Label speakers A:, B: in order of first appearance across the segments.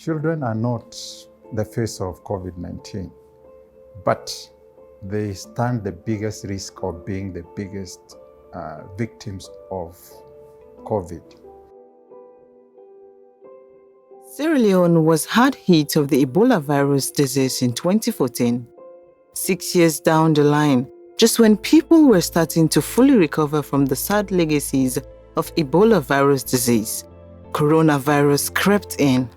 A: Children are not the face of COVID-19, but they stand the biggest risk of being the biggest victims of COVID.
B: Sierra Leone was hard hit of the Ebola virus disease in 2014. 6 years down the line, just when people were starting to fully recover from the sad legacies of Ebola virus disease, coronavirus crept in.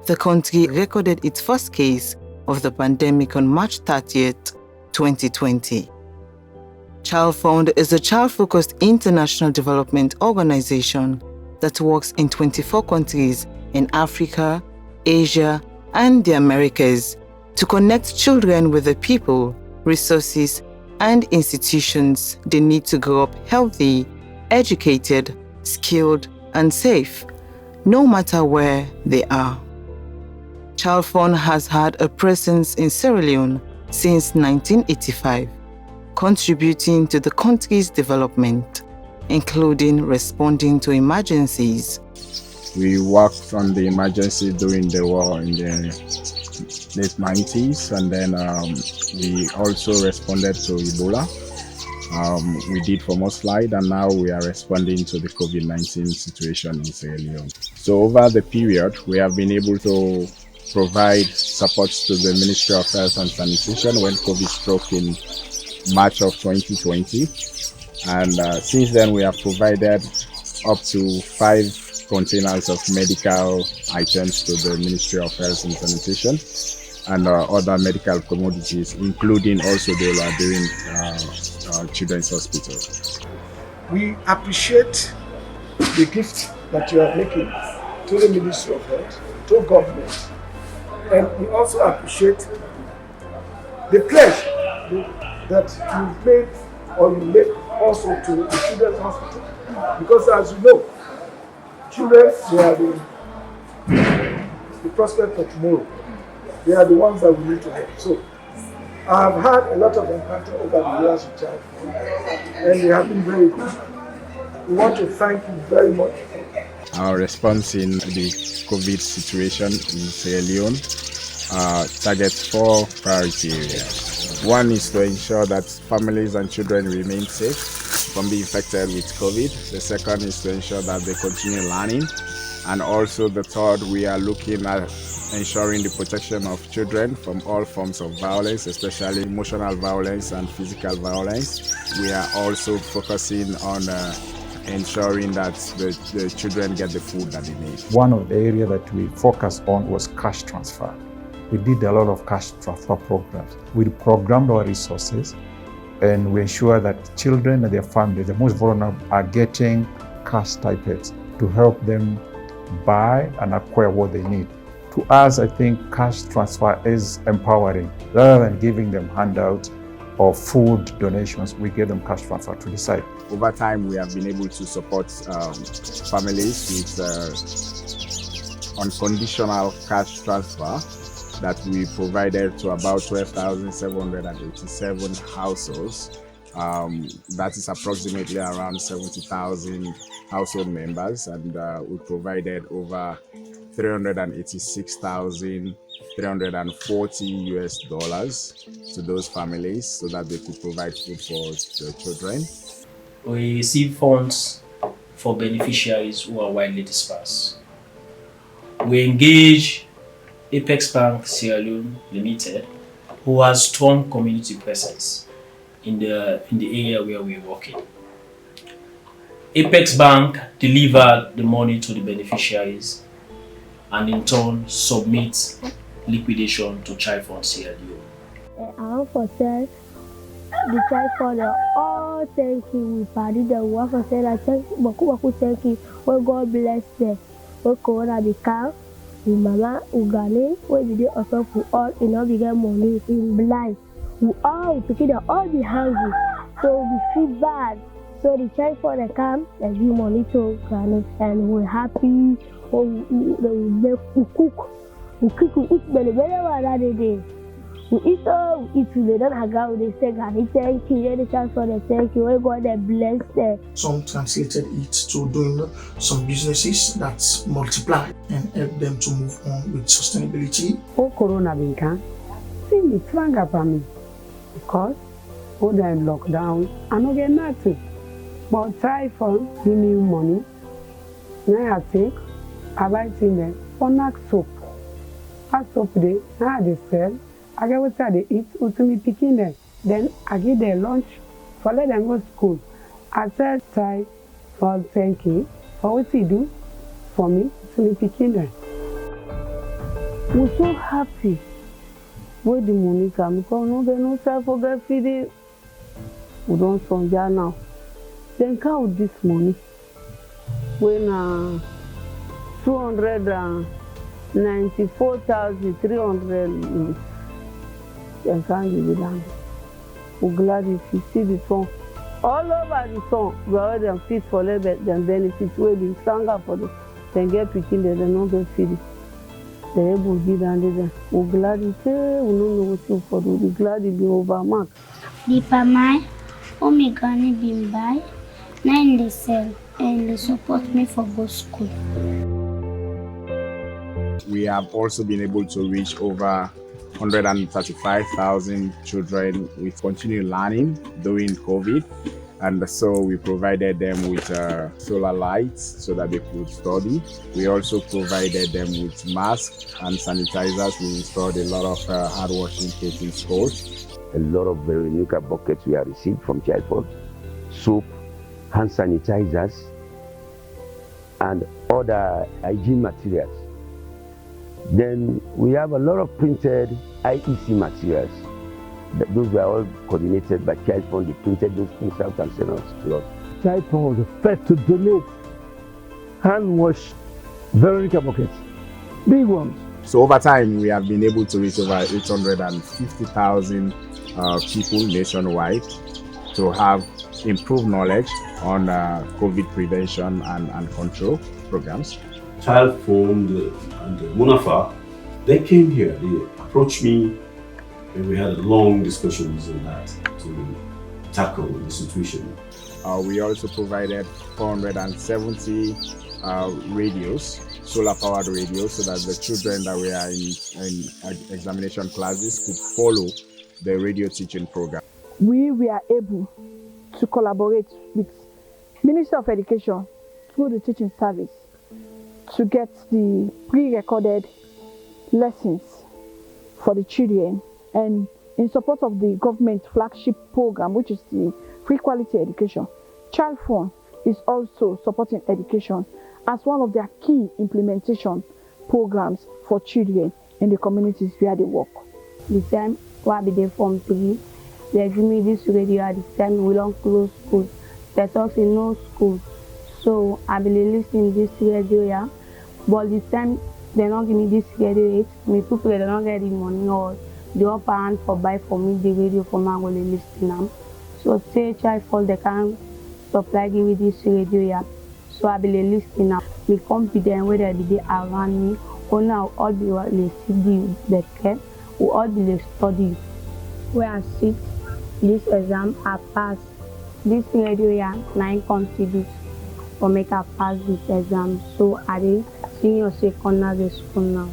B: The country recorded its first case of the pandemic on March 30th, 2020. ChildFund is a child-focused international development organization that works in 24 countries in Africa, Asia, and the Americas to connect children with the people, resources, and institutions they need to grow up healthy, educated, skilled, and safe, no matter where they are. ChildFund has had a presence in Sierra Leone since 1985, contributing to the country's development, including responding to emergencies.
C: We worked on the emergency during the war in the late 90s, and then we also responded to Ebola. We did for mudslide, and now we are responding to the COVID-19 situation in Sierra Leone. So over the period, we have been able to provide support to the Ministry of Health and Sanitation when COVID struck in March of 2020. And since then, we have provided up to 5 containers of medical items to the Ministry of Health and Sanitation and other medical commodities, including also they were doing Children's Hospital.
D: We appreciate the gift that you are making to the Ministry of Health, to government, and we also appreciate the pledge that you made or you make also to the Children's Hospital, because as you know, children, they are the prospect for tomorrow. They are the ones that we need to help. So I have had a lot of encounter over the years with ChildFund, and they have been very good. We want to thank you very much.
C: Our response in the COVID situation in Sierra Leone targets 4 priority areas. One is to ensure that families and children remain safe from being infected with COVID. The second is to ensure that they continue learning. And also the third, we are looking at ensuring the protection of children from all forms of violence, especially emotional violence and physical violence. We are also focusing on ensuring that the children get the food that they need.
A: One of the areas that we focused on was cash transfer. We did a lot of cash transfer programs. We programmed our resources and we ensure that children and their families, the most vulnerable, are getting cash stipends to help them buy and acquire what they need. To us, I think cash transfer is empowering. Rather than giving them handouts or food donations, we give them cash transfer to decide.
C: Over time, we have been able to support families with unconditional cash transfer that we provided to about 12,787 households. That is approximately around 70,000 household members, and we provided over $386,340 to those families so that they could provide food for their children.
E: We receive funds for beneficiaries who are widely dispersed. We engage Apex Bank Sierra Leone Limited, who has strong community presence in the area where we are working. Apex Bank delivered the money to the beneficiaries and in turn submits liquidation to ChildFunds Sierra Leone.
F: I want to say the ChildFund all thank you. We party the work for say that thank you. Well, God bless them. We corona be calm. We mama Ugani, we did it also for all in all we get money in blind. We all together all be hungry, so we feel bad. So the ChildFund come and give money to Granny, and we're happy. We cook, we eat very well that day. We eat all, we eat, they don't hang out, they say, thank you, they thank for the thank you, we God they bless them.
G: Some translated it to doing some businesses that multiply and help them to move on with sustainability.
H: Oh, Corona been can see me strong up on me because all the lockdown, I don't get nothing. But ChildFunds give me money. Now I take, I buy things for neck soap. That soap day, now they sell. I get what they eat, to me picking them. Then I give them lunch for let them go to school. I said, ChildFunds, thank you for what you do for me, to me picking them.
F: We're so happy with the money come because no get no self forget feeding. We don't sonja now. Then count this money when 294,300 then can't give it down. We're glad if you see the song. All over the song, we already them fit for them benefits where they stronger for them. Then get picking them, they don't get feeding. They're able to give them. We're glad if we don't know what for them. We're glad if you overmark.
I: The Pamai, Omegani Bimbai, 9 they sell and they support me for go school.
C: We have also been able to reach over 135,000 children with continued learning during COVID. And so we provided them with solar lights so that they could study. We also provided them with masks and sanitizers. We installed a lot of hand washing kits in schools.
J: A lot of Veronica buckets we have received from ChildFunds, soap, hand sanitizers, and other hygiene materials. Then we have a lot of printed IEC materials. Those were all coordinated by ChildFunds. They printed those things out and sent us to us.
K: ChildFunds was the first to donate hand wash Veronica buckets, big ones.
C: So over time, we have been able to reach over 850,000 people nationwide to have improved knowledge on COVID prevention and control programs.
L: ChildFunds and Munafa, they came here, they approached me, and we had a long discussions on that to tackle the situation.
C: We also provided 470 radios, solar-powered radios, so that the children that were in examination classes could follow the radio teaching program.
M: We were able to collaborate with Ministry of Education through the teaching service to get the pre-recorded lessons for the children, and in support of the government flagship program, which is the free quality education. ChildFunds is also supporting education as one of their key implementation programs for children in the communities where they work.
F: The time where I be there from 3, they give me this radio at the time we don't close school. They talk in no school. So I be listening this radio here. But this time they don't give me this radio 8. Me people they don't get the money or the upper hand for buy for me the radio for my only listening. So say ChildFunds they can supply give me this radio here. So I be listening now. Me confident whether they be around me or now all be what they see the care or all be study. Where I sit this exam I pass. This radio here 9 contribute for make I pass this exam. So I did senior secondary school now.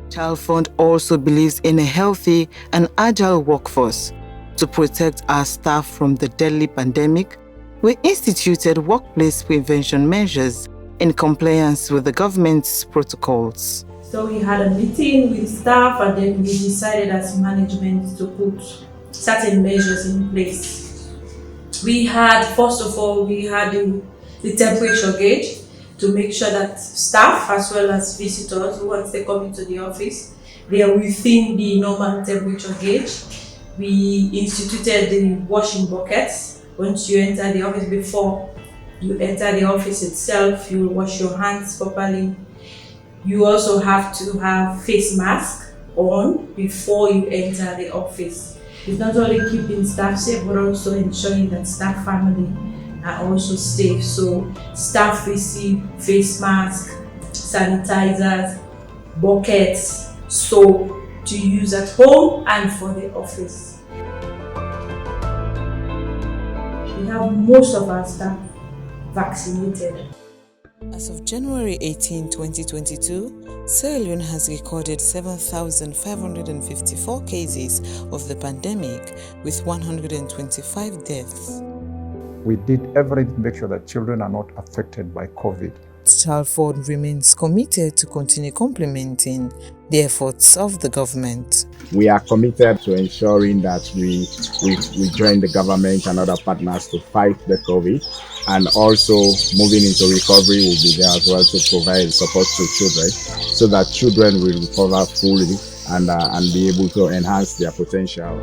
B: ChildFunds also believes in a healthy and agile workforce. To protect our staff from the deadly pandemic, we instituted workplace prevention measures in compliance with the government's protocols.
N: So we had a meeting with staff, and then we decided as management to put certain measures in place. We had, first of all, the temperature gauge to make sure that staff as well as visitors, once they come into the office, they are within the normal temperature gauge. We instituted the washing buckets. Once you enter the office, before you enter the office itself, you wash your hands properly. You also have to have face mask on before you enter the office. It's not only keeping staff safe, but also ensuring that staff family are also safe. So staff receive face masks, sanitizers, buckets, soap to use at home and for the office. We have most of our staff vaccinated.
B: As of January 18, 2022, Sierra Leone has recorded 7,554 cases of the pandemic with 125 deaths.
A: We did everything to make sure that children are not affected by COVID.
B: ChildFund remains committed to continue complementing the efforts of the government.
C: We are committed to ensuring that we join the government and other partners to fight the COVID, and also moving into recovery will be there as well to provide support to children so that children will recover fully and be able to enhance their potential.